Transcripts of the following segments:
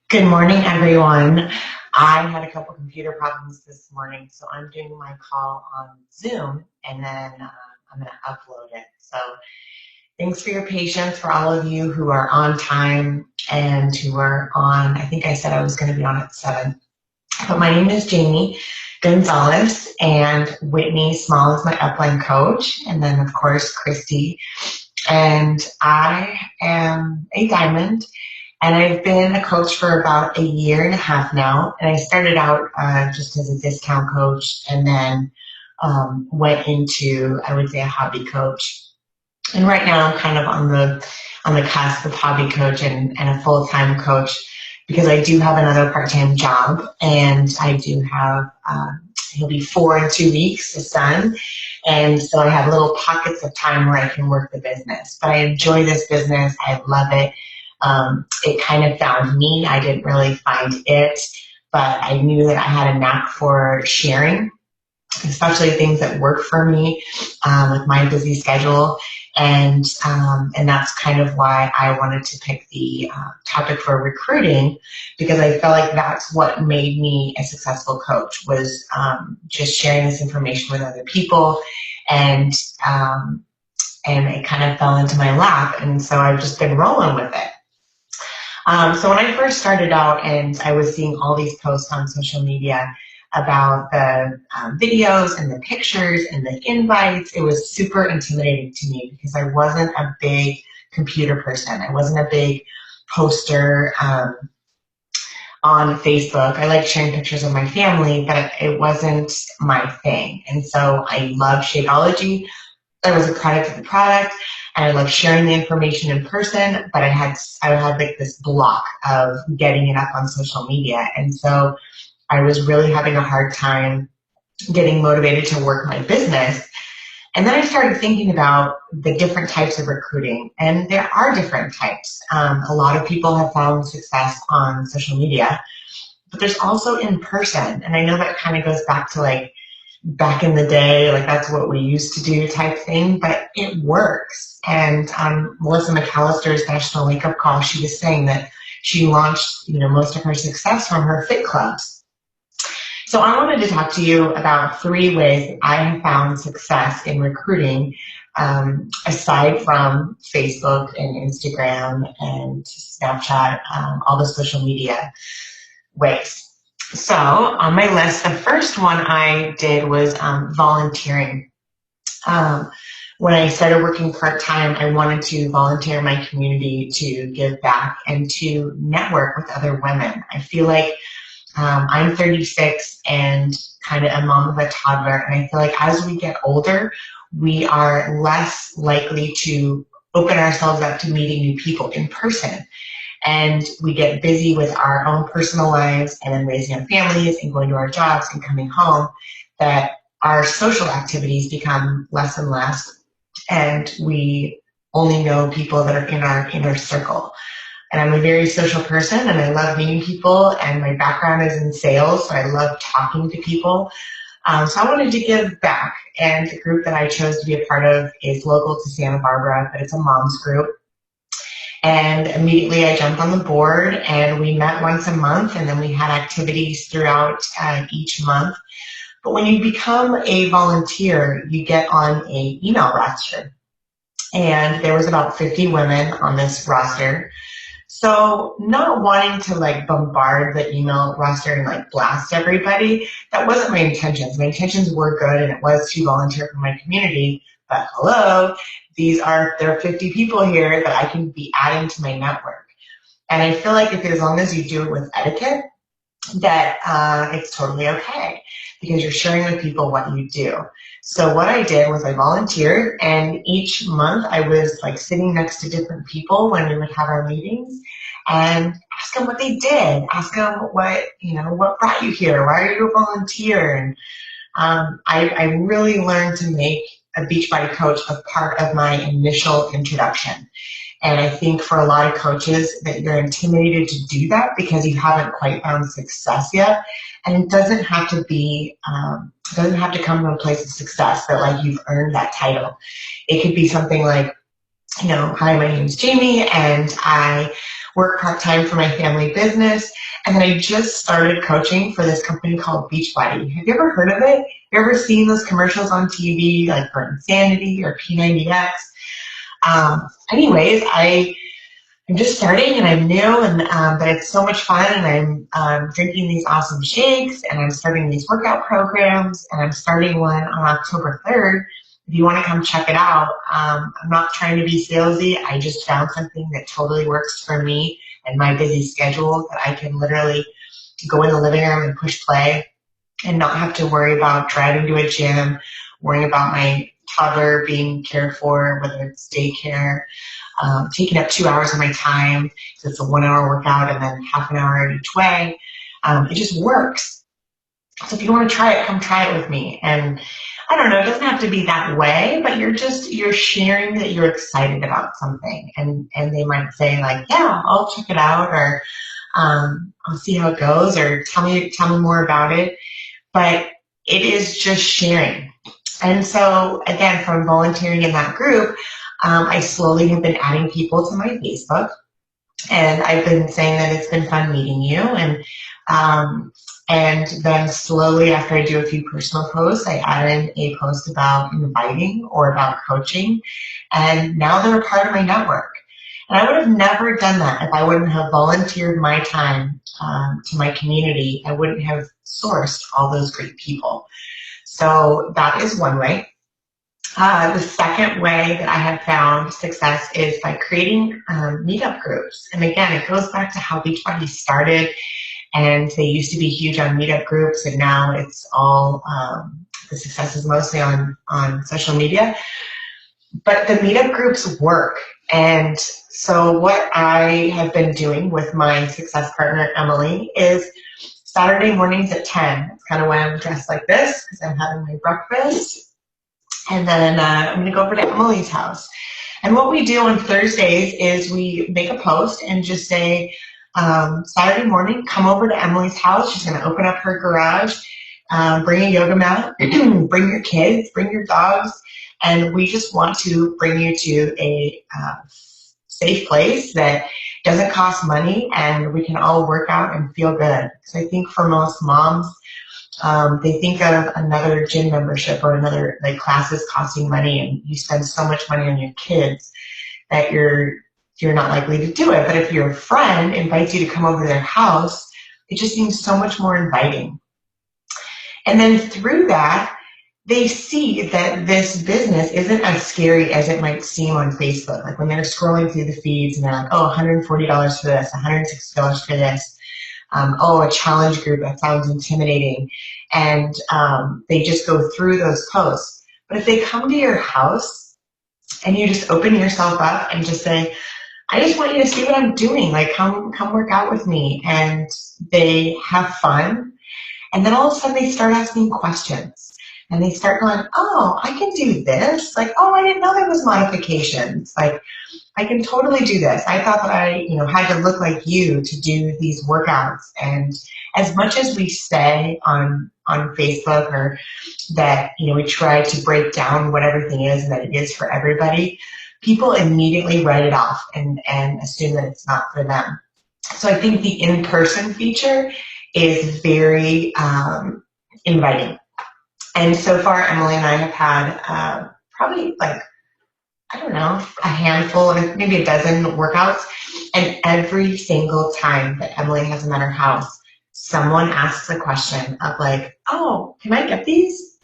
Good morning, everyone. I had a couple computer problems this morning, so I'm doing my call on Zoom, and then I'm going to upload it. So thanks for your patience for all of you who are on time and who are on. I think I said I was going to be on at 7. But my name is Jamie Gonzalez, and Whitney Small is my upline coach, and then, of course, Christy. And I am a diamond. And I've been a coach for about a year and a half now. And I started out just as a discount coach, and then went into, I would say, a hobby coach. And right now I'm kind of on the cusp of hobby coach and a full-time coach, because I do have another part-time job, and I do have he'll be 4 in 2 weeks, the son. And so I have little pockets of time where I can work the business. But I enjoy this business. I love it. It kind of found me. I didn't really find it, but I knew that I had a knack for sharing, especially things that work for me with my busy schedule. And that's kind of why I wanted to pick the topic for recruiting, because I felt like that's what made me a successful coach, was just sharing this information with other people, and it kind of fell into my lap, and so I've just been rolling with it. So when I first started out and I was seeing all these posts on social media about the videos and the pictures and the invites, it was super intimidating to me, because I wasn't a big computer person. I wasn't a big poster on Facebook. I like sharing pictures of my family, but it wasn't my thing. And so I love Shakeology. I was a credit to the product, and I love sharing the information in person, but I had like this block of getting it up on social media. And so I was really having a hard time getting motivated to work my business. And then I started thinking about the different types of recruiting, and there are different types. A lot of people have found success on social media, but there's also in person. And I know that kind of goes back to like back in the day, like that's what we used to do type thing, but it works. And Melissa McAllister's National Wake Up Call, she was saying that she launched, most of her success from her fit clubs. So I wanted to talk to you about 3 ways I have found success in recruiting, aside from Facebook and Instagram and Snapchat, all the social media ways. So on my list, the first one I did was volunteering. When I started working part-time, I wanted to volunteer in my community to give back and to network with other women. I feel like I'm 36 and kind of a mom of a toddler, and I feel like as we get older, we are less likely to open ourselves up to meeting new people in person. And we get busy with our own personal lives and then raising our families and going to our jobs and coming home, that our social activities become less and less, and we only know people that are in our inner circle. And I'm a very social person, and I love meeting people, and my background is in sales, so I love talking to people. So I wanted to give back, and the group that I chose to be a part of is local to Santa Barbara, but it's a mom's group. And immediately I jumped on the board, and we met once a month, and then we had activities throughout each month. But when you become a volunteer, you get on a email roster. And there was about 50 women on this roster. So not wanting to like bombard the email roster and like blast everybody, that wasn't my intentions. My intentions were good, and it was to volunteer for my community. But hello, there are 50 people here that I can be adding to my network. And I feel like as long as you do it with etiquette, that it's totally okay, because you're sharing with people what you do. So what I did was I volunteered, and each month I was like sitting next to different people when we would have our meetings, and ask them what they did, ask them what brought you here, why are you a volunteer? And I really learned to make a Beachbody coach a part of my initial introduction. And I think for a lot of coaches that you're intimidated to do that because you haven't quite found success yet. And it doesn't have to be, doesn't have to come from a place of success that like you've earned that title. It could be something like, hi, my name is Jamie, and I work part-time for my family business. And then I just started coaching for this company called Beachbody. Have you ever heard of it? Have you ever seen those commercials on TV, like for Insanity or P90X? Anyways, I'm just starting and I'm new, and but it's so much fun, and I'm drinking these awesome shakes, and I'm starting these workout programs, and I'm starting one on October 3rd. If you want to come check it out, I'm not trying to be salesy. I just found something that totally works for me and my busy schedule, that I can literally go in the living room and push play and not have to worry about driving to a gym, worrying about my toddler being cared for, whether it's daycare, taking up 2 hours of my time. So it's a 1 hour workout and then half an hour each way. It just works. So if you want to try it, come try it with me. And I don't know, it doesn't have to be that way, but you're sharing that you're excited about something. And they might say like, yeah, I'll check it out, or I'll see how it goes, or tell me more about it. But it is just sharing. And so again, from volunteering in that group, I slowly have been adding people to my Facebook, and I've been saying that it's been fun meeting you. And then slowly, after I do a few personal posts, I add in a post about inviting or about coaching, and now they're a part of my network. And I would have never done that if I wouldn't have volunteered my time to my community. I wouldn't have sourced all those great people. So that is one way. The second way that I have found success is by creating meetup groups. And again, it goes back to how Beachbody started, and they used to be huge on meetup groups, and now it's all, the success is mostly on social media. But the meetup groups work. And so what I have been doing with my success partner, Emily, is Saturday mornings at 10. It's kind of why I'm dressed like this, because I'm having my breakfast. And then I'm going to go over to Emily's house. And what we do on Thursdays is we make a post and just say, Saturday morning, come over to Emily's house. She's going to open up her garage, bring a yoga mat, bring your kids, bring your dogs. And we just want to bring you to a safe place that doesn't cost money, and we can all work out and feel good. Because I think for most moms, they think of another gym membership or another like classes costing money, and you spend so much money on your kids that you're not likely to do it. But if your friend invites you to come over to their house, it just seems so much more inviting. And then through that, they see that this business isn't as scary as it might seem on Facebook. Like when they're scrolling through the feeds and they're like, oh, $140 for this, $160 for this. Oh, a challenge group, that sounds intimidating. And they just go through those posts. But if they come to your house and you just open yourself up and just say, I just want you to see what I'm doing. Like, come work out with me. And they have fun. And then all of a sudden they start asking questions. And they start going, oh, I can do this. Like, oh, I didn't know there was modifications. Like, I can totally do this. I thought that I, had to look like you to do these workouts. And as much as we say on Facebook, or that, we try to break down what everything is and that it is for everybody, people immediately write it off and assume that it's not for them. So I think the in-person feature is very inviting. And so far, Emily and I have had probably like, I don't know, a handful, maybe a dozen workouts. And every single time that Emily has them at her house, someone asks a question of like, oh, can I get these?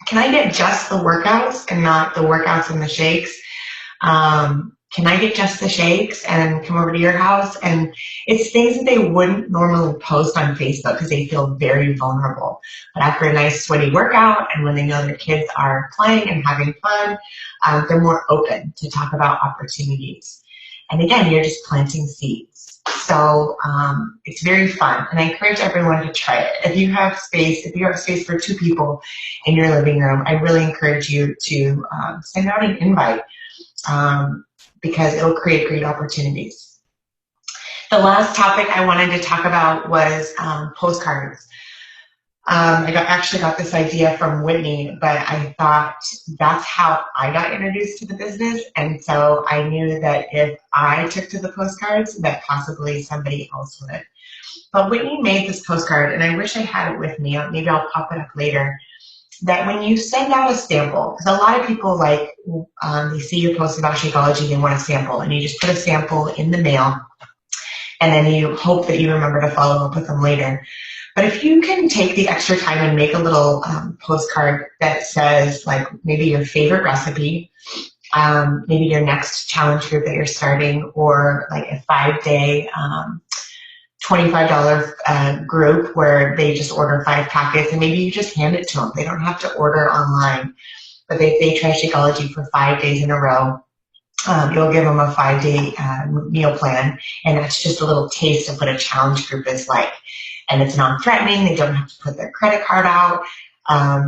Can I get just the workouts and not the workouts and the shakes? Can I get just the shakes and come over to your house? And it's things that they wouldn't normally post on Facebook because they feel very vulnerable. But after a nice sweaty workout, and when they know their kids are playing and having fun, they're more open to talk about opportunities. And again, you're just planting seeds. So it's very fun. And I encourage everyone to try it. If you have space for 2 people in your living room, I really encourage you to send out an invite. Because it'll create great opportunities. The last topic I wanted to talk about was postcards. Actually got this idea from Whitney, but I thought that's how I got introduced to the business. And so I knew that if I took to the postcards, that possibly somebody else would. But Whitney made this postcard, and I wish I had it with me. Maybe I'll pop it up later. That when you send out a sample, because a lot of people they see your post about Shakeology, they want a sample, and you just put a sample in the mail, and then you hope that you remember to follow up with them later. But if you can take the extra time and make a little postcard that says like maybe your favorite recipe, maybe your next challenge group that you're starting, or like a 5-day $25 group where they just order 5 packets, and maybe you just hand it to them. They don't have to order online, but they try Shakeology for 5 days in a row. You'll give them a 5-day meal plan, and that's just a little taste of what a challenge group is like. And it's non-threatening. They don't have to put their credit card out.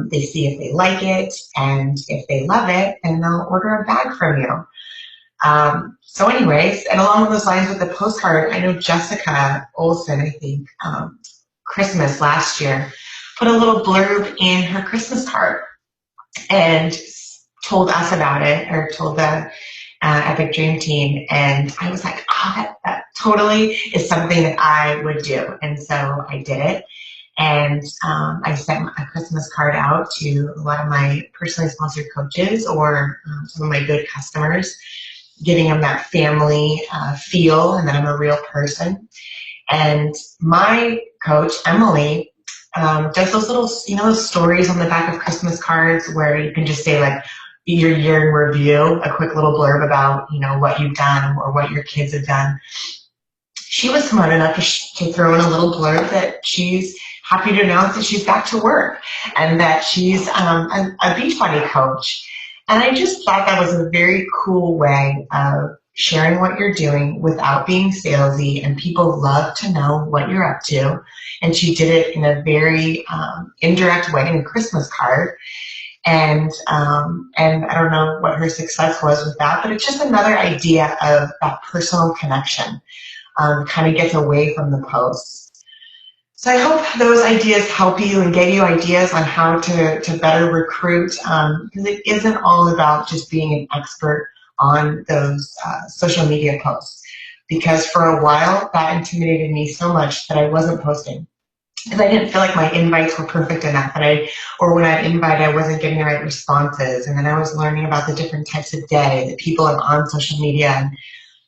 They see if they like it, and if they love it, then they'll order a bag from you. So anyways, and along those lines with the postcard, I know Jessica Olson, I think, Christmas last year, put a little blurb in her Christmas card and told us about it, or told the Epic Dream Team. And I was like, that totally is something that I would do. And so I did it. And I sent a Christmas card out to a lot of my personally sponsored coaches, or some of my good customers, giving them that family feel, and that I'm a real person. And my coach, Emily, does those little, those stories on the back of Christmas cards where you can just say like your year in review, a quick little blurb about, what you've done or what your kids have done. She was smart enough to throw in a little blurb that she's happy to announce that she's back to work, and that she's a Beachbody coach. And I just thought that was a very cool way of sharing what you're doing without being salesy, and people love to know what you're up to. And she did it in a very indirect way, in a Christmas card. And I don't know what her success was with that, but it's just another idea of that personal connection. Kind of gets away from the posts. So I hope those ideas help you and get you ideas on how to better recruit, because it isn't all about just being an expert on those social media posts. Because for a while, that intimidated me so much that I wasn't posting, because I didn't feel like my invites were perfect enough, or when I invite, I wasn't getting the right responses. And then I was learning about the different types of day that people are on social media, and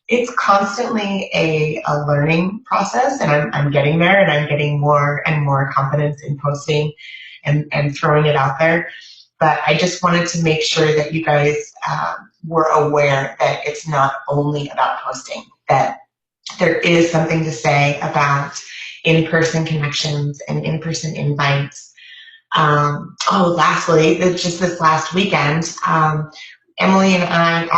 it's constantly a learning process, and I'm getting there, and I'm getting more and more confidence in posting and throwing it out there. But I just wanted to make sure that you guys were aware that it's not only about posting, that there is something to say about in-person connections and in-person invites. Lastly, just this last weekend, Emily and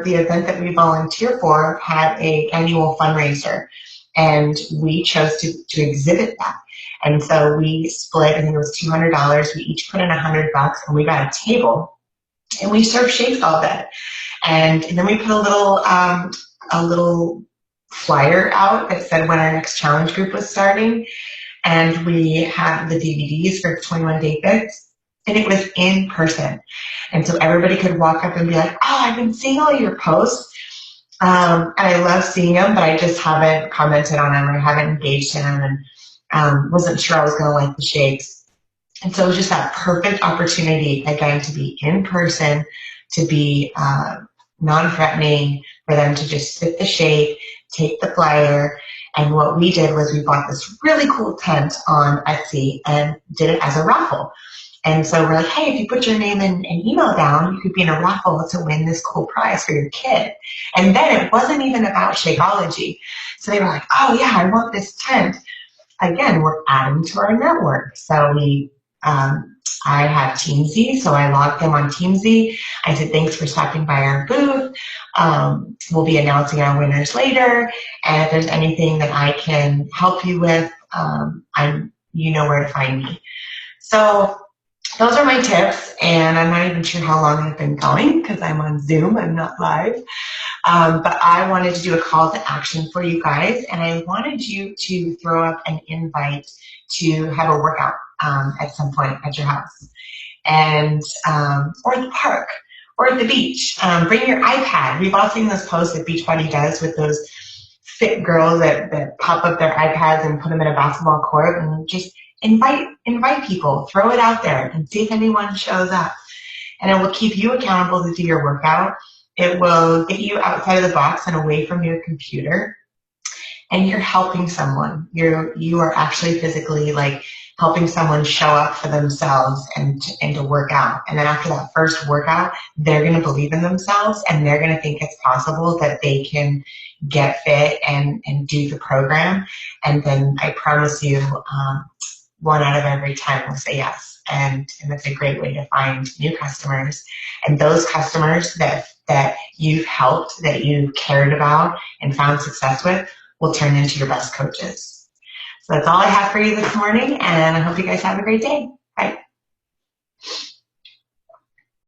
the event that we volunteer for, had an annual fundraiser, and we chose to exhibit that. And so we split, I think it was $200. We each put in $100, and we got a table, and we served shakes all day. And then we put a little flyer out that said when our next challenge group was starting, and we had the DVDs for 21 Day Fix. And it was in person. And so everybody could walk up and be like, I've been seeing all your posts. And I love seeing them, but I just haven't commented on them, or haven't engaged in them, and wasn't sure I was going to like the shakes. And so it was just that perfect opportunity, again, to be in person, to be non-threatening, for them to just sip the shake, take the flyer. And what we did was we bought this really cool tent on Etsy and did it as a raffle. And so we're like, hey, if you put your name and email down, you could be in a raffle to win this cool prize for your kid. And then it wasn't even about Shakeology. So they were like, oh yeah, I want this tent. Again, we're adding to our network. So I have Teamsy, so I logged them on Teamsy. I said, thanks for stopping by our booth. We'll be announcing our winners later. And if there's anything that I can help you with, you know where to find me. So those are my tips, and I'm not even sure how long I've been going, because I'm on Zoom, I'm not live. But I wanted to do a call to action for you guys, and I wanted you to throw up an invite to have a workout at some point at your house, and or the park, or at the beach. Bring your iPad. We've all seen those posts that Beachbody does with those fit girls that pop up their iPads and put them in a basketball court, and just invite people, throw it out there and see if anyone shows up. And it will keep you accountable to do your workout. It will get you outside of the box and away from your computer. And you're helping someone. You are actually physically like helping someone show up for themselves and to work out. And then after that first workout, they're going to believe in themselves, and they're going to think it's possible that they can get fit and do the program. And then I promise you, 1 out of every 10 will say yes. And that's a great way to find new customers. And those customers that you've helped, that you've cared about and found success with, will turn into your best coaches. So that's all I have for you this morning, and I hope you guys have a great day. Bye.